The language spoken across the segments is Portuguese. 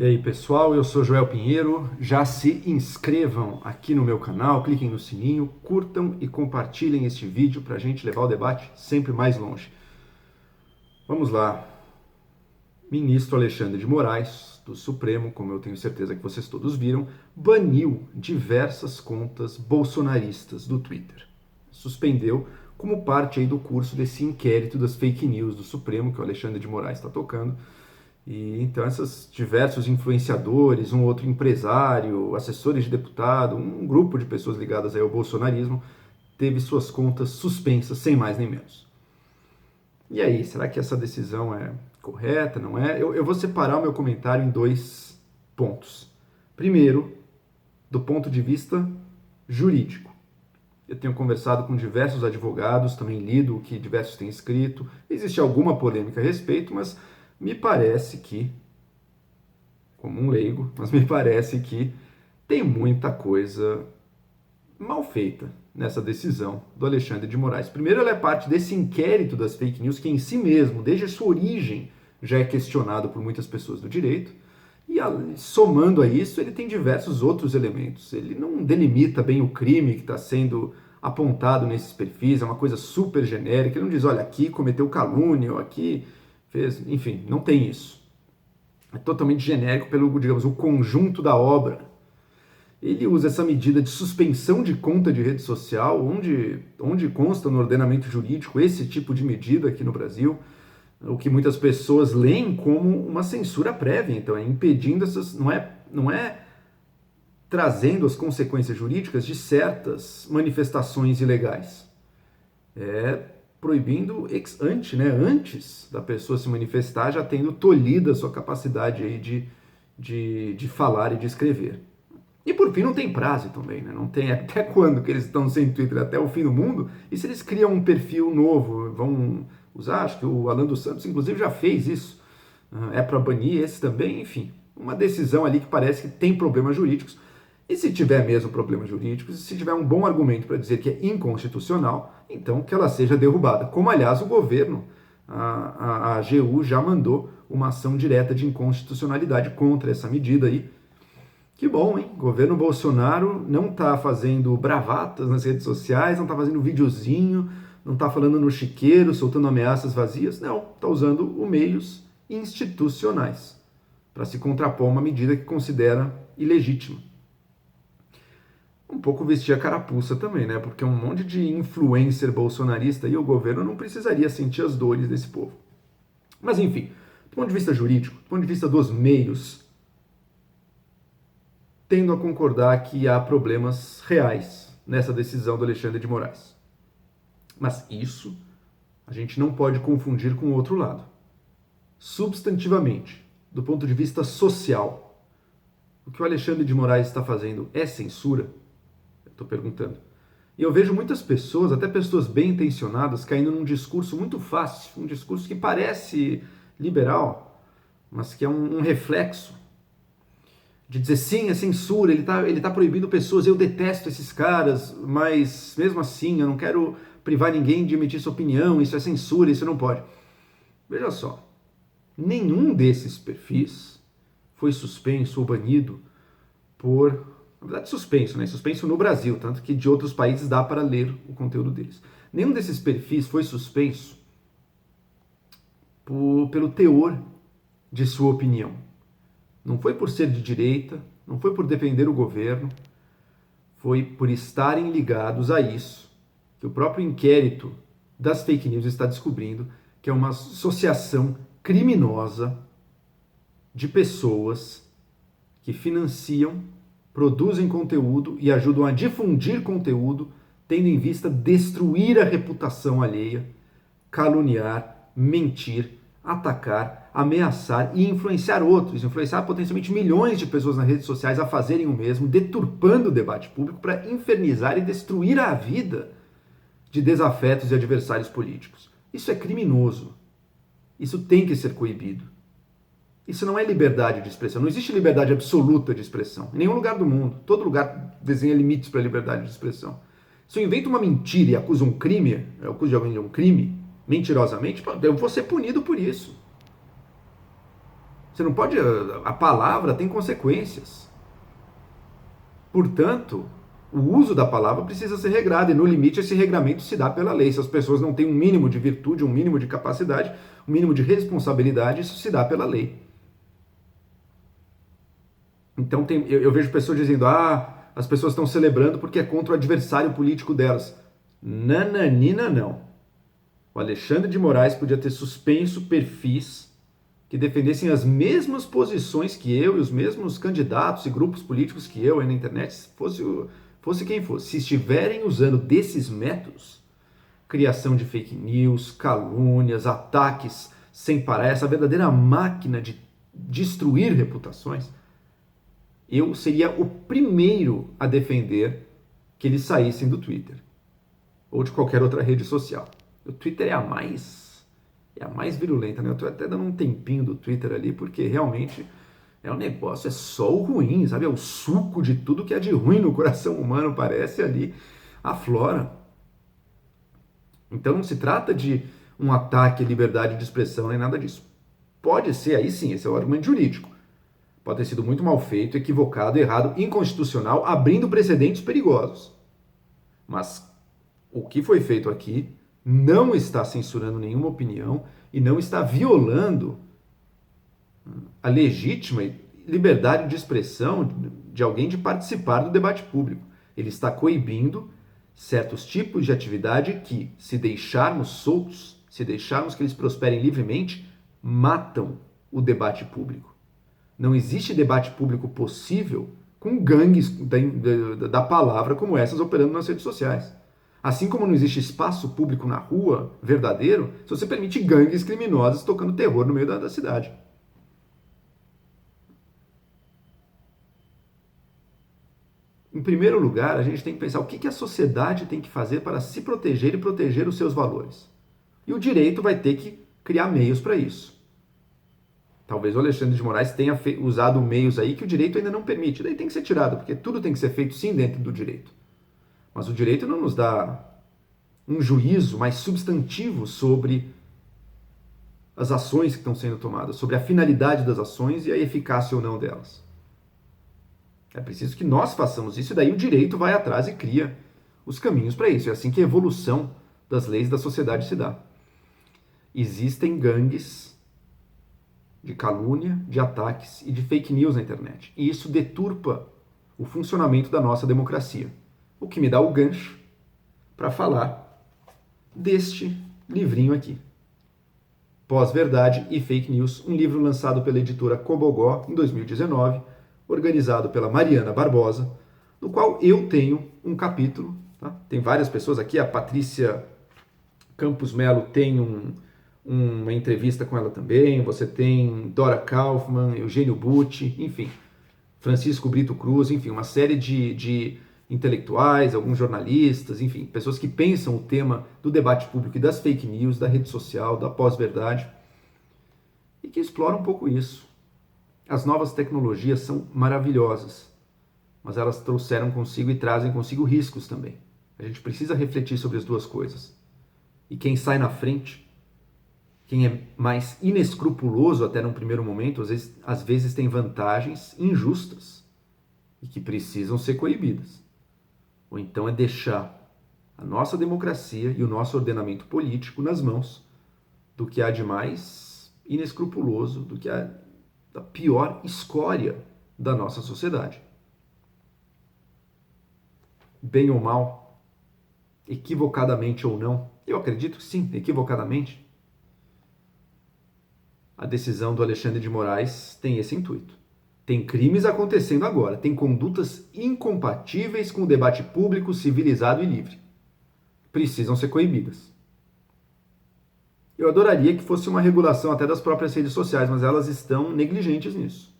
E aí pessoal, eu sou Joel Pinheiro, já se inscrevam aqui no meu canal, cliquem no sininho, curtam e compartilhem este vídeo para a gente levar o debate sempre mais longe. Vamos lá, ministro Alexandre de Moraes, do Supremo, como eu tenho certeza que vocês todos viram, baniu diversas contas bolsonaristas do Twitter. Suspendeu como parte aí do curso desse inquérito das fake news do Supremo que o Alexandre de Moraes está tocando. E então esses diversos influenciadores, um outro empresário, assessores de deputado, um grupo de pessoas ligadas aí ao bolsonarismo, teve suas contas suspensas, sem mais nem menos. E aí, será que essa decisão é correta, não é? Eu vou separar o meu comentário em dois pontos. Primeiro, do ponto de vista jurídico. Eu tenho conversado com diversos advogados, também lido o que diversos têm escrito. Existe alguma polêmica a respeito, mas me parece que, como um leigo, mas me parece que tem muita coisa mal feita nessa decisão do Alexandre de Moraes. Primeiro, ela é parte desse inquérito das fake news que em si mesmo, desde a sua origem, já é questionado por muitas pessoas do direito. E somando a isso, ele tem diversos outros elementos. Ele não delimita bem o crime que está sendo apontado nesses perfis, é uma coisa super genérica. Ele não diz, olha, aqui cometeu calúnia, ou aqui fez... Enfim, não tem isso. É totalmente genérico pelo, digamos, o conjunto da obra. Ele usa essa medida de suspensão de conta de rede social, onde consta no ordenamento jurídico esse tipo de medida aqui no Brasil, o que muitas pessoas leem como uma censura prévia. Então, é impedindo essas... Não é trazendo as consequências jurídicas de certas manifestações ilegais. É proibindo ex ante, né, antes da pessoa se manifestar, já tendo tolhida a sua capacidade aí de falar e de escrever. E por fim, não tem prazo também, né? Não tem até quando que eles estão sem Twitter, até o fim do mundo. E se eles criam um perfil novo, vão usar, acho que o Alan dos Santos inclusive já fez isso, é para banir esse também, enfim. Uma decisão ali que parece que tem problemas jurídicos. E se tiver mesmo problemas jurídicos, e se tiver um bom argumento para dizer que é inconstitucional, então que ela seja derrubada. Como, aliás, o governo, a AGU, já mandou uma ação direta de inconstitucionalidade contra essa medida aí. Que bom, hein? O governo Bolsonaro não está fazendo bravatas nas redes sociais, não está fazendo videozinho, não está falando no chiqueiro, soltando ameaças vazias. Não, está usando meios institucionais para se contrapor a uma medida que considera ilegítima. Um pouco vestir a carapuça também, né? Porque um monte de influencer bolsonarista e o governo não precisaria sentir as dores desse povo. Mas enfim, do ponto de vista jurídico, do ponto de vista dos meios, tendo a concordar que há problemas reais nessa decisão do Alexandre de Moraes. Mas isso a gente não pode confundir com o outro lado. Substantivamente, do ponto de vista social, o que o Alexandre de Moraes está fazendo é censura? Estou perguntando. E eu vejo muitas pessoas, até pessoas bem intencionadas, caindo num discurso muito fácil, um discurso que parece liberal, mas que é um reflexo de dizer sim, é censura, ele tá proibindo pessoas, eu detesto esses caras, mas mesmo assim eu não quero privar ninguém de emitir sua opinião, isso é censura, isso não pode. Veja só, nenhum desses perfis foi suspenso ou banido por... Na verdade, suspenso, né? Suspenso no Brasil, tanto que de outros países dá para ler o conteúdo deles. Nenhum desses perfis foi suspenso pelo teor de sua opinião. Não foi por ser de direita, não foi por defender o governo, foi por estarem ligados a isso, que o próprio inquérito das fake news está descobrindo, que é uma associação criminosa de pessoas que financiam, produzem conteúdo e ajudam a difundir conteúdo, tendo em vista destruir a reputação alheia, caluniar, mentir, atacar, ameaçar e influenciar outros, influenciar potencialmente milhões de pessoas nas redes sociais a fazerem o mesmo, deturpando o debate público para infernizar e destruir a vida de desafetos e adversários políticos. Isso é criminoso. Isso tem que ser coibido. Isso não é liberdade de expressão. Não existe liberdade absoluta de expressão. Em nenhum lugar do mundo. Todo lugar desenha limites para a liberdade de expressão. Se eu invento uma mentira e acuso um crime, eu acuso de alguém de um crime, mentirosamente, eu vou ser punido por isso. Você não pode... A palavra tem consequências. Portanto, o uso da palavra precisa ser regrado, e no limite esse regramento se dá pela lei. Se as pessoas não têm um mínimo de virtude, um mínimo de capacidade, um mínimo de responsabilidade, isso se dá pela lei. Então eu vejo pessoas dizendo, as pessoas estão celebrando porque é contra o adversário político delas. Nananina não. O Alexandre de Moraes podia ter suspenso perfis que defendessem as mesmas posições que eu e os mesmos candidatos e grupos políticos que eu aí na internet, fosse quem fosse. Se estiverem usando desses métodos, criação de fake news, calúnias, ataques sem parar, essa verdadeira máquina de destruir reputações, eu seria o primeiro a defender que eles saíssem do Twitter ou de qualquer outra rede social. O Twitter é a mais virulenta, né? Eu tô até dando um tempinho do Twitter ali, porque realmente é um negócio, é só o ruim, sabe? É o suco de tudo que é de ruim no coração humano, parece ali, aflora. Então não se trata de um ataque à liberdade de expressão, nem nada disso. Pode ser, aí sim, esse é o argumento jurídico. Pode ter sido muito mal feito, equivocado, errado, inconstitucional, abrindo precedentes perigosos. Mas o que foi feito aqui não está censurando nenhuma opinião e não está violando a legítima liberdade de expressão de alguém de participar do debate público. Ele está coibindo certos tipos de atividade que, se deixarmos soltos, se deixarmos que eles prosperem livremente, matam o debate público. Não existe debate público possível com gangues da palavra como essas operando nas redes sociais. Assim como não existe espaço público na rua verdadeiro, se você permite gangues criminosas tocando terror no meio da cidade. Em primeiro lugar, a gente tem que pensar o que a sociedade tem que fazer para se proteger e proteger os seus valores. E o direito vai ter que criar meios para isso. Talvez o Alexandre de Moraes tenha usado meios aí que o direito ainda não permite. Daí tem que ser tirado, porque tudo tem que ser feito sim dentro do direito. Mas o direito não nos dá um juízo mais substantivo sobre as ações que estão sendo tomadas, sobre a finalidade das ações e a eficácia ou não delas. É preciso que nós façamos isso, e daí o direito vai atrás e cria os caminhos para isso. É assim que a evolução das leis da sociedade se dá. Existem gangues de calúnia, de ataques e de fake news na internet. E isso deturpa o funcionamento da nossa democracia. O que me dá o gancho para falar deste livrinho aqui. Pós-Verdade e Fake News, um livro lançado pela editora Cobogó em 2019, organizado pela Mariana Barbosa, no qual eu tenho um capítulo. Tá? Tem várias pessoas aqui, a Patrícia Campos Melo tem uma entrevista com ela também, você tem Dora Kaufmann, Eugênio Butti, enfim, Francisco Brito Cruz, enfim, uma série de intelectuais, alguns jornalistas, enfim, pessoas que pensam o tema do debate público e das fake news, da rede social, da pós-verdade, e que exploram um pouco isso. As novas tecnologias são maravilhosas, mas elas trouxeram consigo e trazem consigo riscos também. A gente precisa refletir sobre as duas coisas. E quem sai na frente, quem é mais inescrupuloso até num primeiro momento, às vezes tem vantagens injustas e que precisam ser coibidas. Ou então é deixar a nossa democracia e o nosso ordenamento político nas mãos do que há de mais inescrupuloso, do que há da pior escória da nossa sociedade. Bem ou mal, equivocadamente ou não, eu acredito que sim, equivocadamente, a decisão do Alexandre de Moraes tem esse intuito. Tem crimes acontecendo agora, tem condutas incompatíveis com o debate público, civilizado e livre. Precisam ser coibidas. Eu adoraria que fosse uma regulação até das próprias redes sociais, mas elas estão negligentes nisso.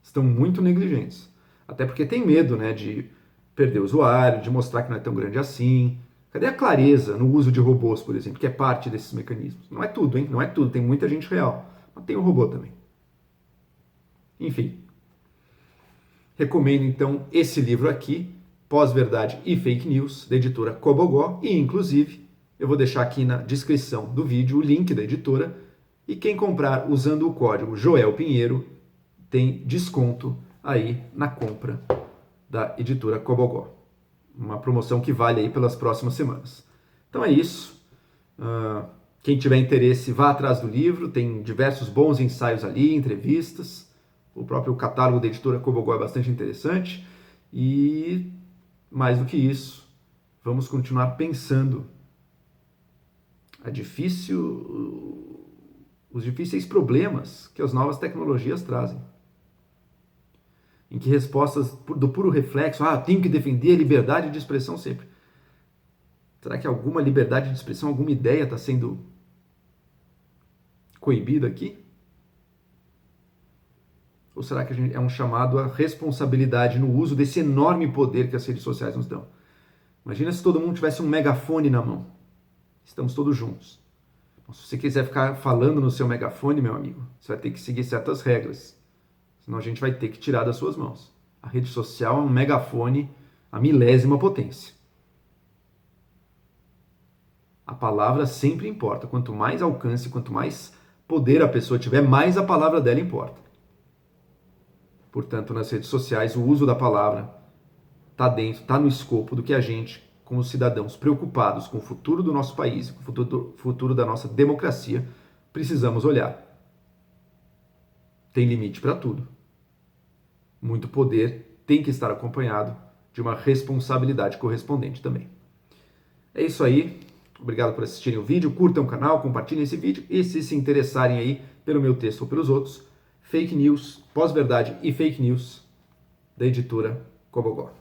Estão muito negligentes. Até porque tem medo, né, de perder o usuário, de mostrar que não é tão grande assim. Cadê a clareza no uso de robôs, por exemplo, que é parte desses mecanismos? Não é tudo, hein? Não é tudo. Tem muita gente real. Mas tem o robô também. Enfim. Recomendo, então, esse livro aqui, Pós-Verdade e Fake News, da editora Cobogó, e, inclusive, eu vou deixar aqui na descrição do vídeo o link da editora E quem comprar usando o código Joel Pinheiro tem desconto aí na compra da editora Cobogó. Uma promoção que vale aí pelas próximas semanas. Então é isso. Quem tiver interesse, vá atrás do livro. Tem diversos bons ensaios ali, entrevistas. O próprio catálogo da editora Cobogó é bastante interessante. E, mais do que isso, vamos continuar pensando os difíceis problemas que as novas tecnologias trazem. Em que respostas do puro reflexo, tenho que defender a liberdade de expressão sempre. Será que alguma liberdade de expressão, alguma ideia está sendo coibida aqui? Ou será que é um chamado à responsabilidade no uso desse enorme poder que as redes sociais nos dão? Imagina se todo mundo tivesse um megafone na mão. Estamos todos juntos. Se você quiser ficar falando no seu megafone, meu amigo, você vai ter que seguir certas regras. Senão a gente vai ter que tirar das suas mãos. A rede social é um megafone à milésima potência. A palavra sempre importa. Quanto mais alcance, quanto mais poder a pessoa tiver, mais a palavra dela importa. Portanto, nas redes sociais, o uso da palavra está no escopo do que a gente, como cidadãos preocupados com o futuro do nosso país, com o futuro da nossa democracia, precisamos olhar. Tem limite para tudo. Muito poder tem que estar acompanhado de uma responsabilidade correspondente também. É isso aí. Obrigado por assistirem o vídeo. Curtam o canal, compartilhem esse vídeo. E se interessarem aí pelo meu texto ou pelos outros, Fake News, Pós-Verdade e Fake News, da editora Cobogó.